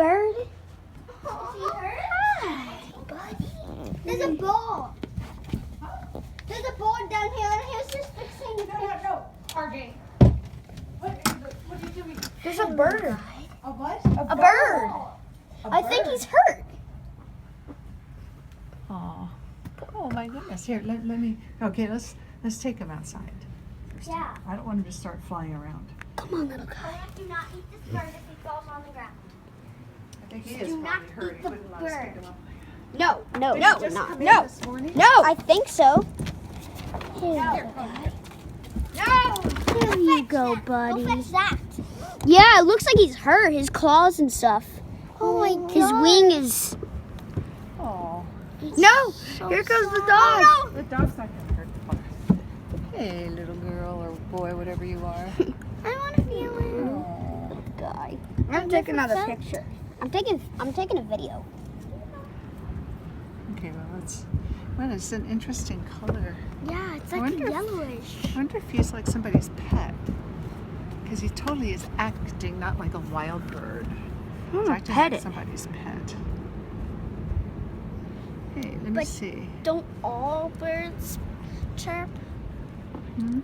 bird. Is he hurt? Hi, buddy. There's a ball. There's a ball down here, and he's just fixing. No, RJ. What are you doing? There's a bird. A what? A bird. I think he's hurt. Oh my goodness. Here, let me. Okay, let's take him outside. Yeah. I don't want him to start flying around. Come on, little guy. Do not eat this bird if he falls on the ground. I think he Do is not probably hurt. eat He the wouldn't let us pick bird. him up. No, no, Did no, he just not. come in No, this morning? no. I think so. Here, No. There you go, Go buddy. fetch that. Yeah, it looks like he's hurt. His claws and stuff. Oh my god. His wing is. Oh, No! So Here comes the sad. dog. Oh, the dog's not gonna hurt the dog. Hey, little girl or boy, whatever you are. I want to feel it. Oh. Guy. I'm taking out a picture. I'm taking a video. Okay, well, it's an interesting color. Yeah, it's I like wonder if- yellowish. I wonder if he's like somebody's pet. Because he totally is acting not like a wild bird. He's gonna acting pet like it. somebody's pet. Hey, let me But- see. Don't all birds chirp? Hmm?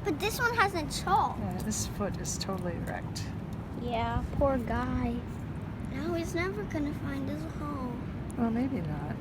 But this one hasn't chirped. Yeah, this foot is totally wrecked. Yeah, poor guy. Now he's never gonna find his home. Well, maybe not.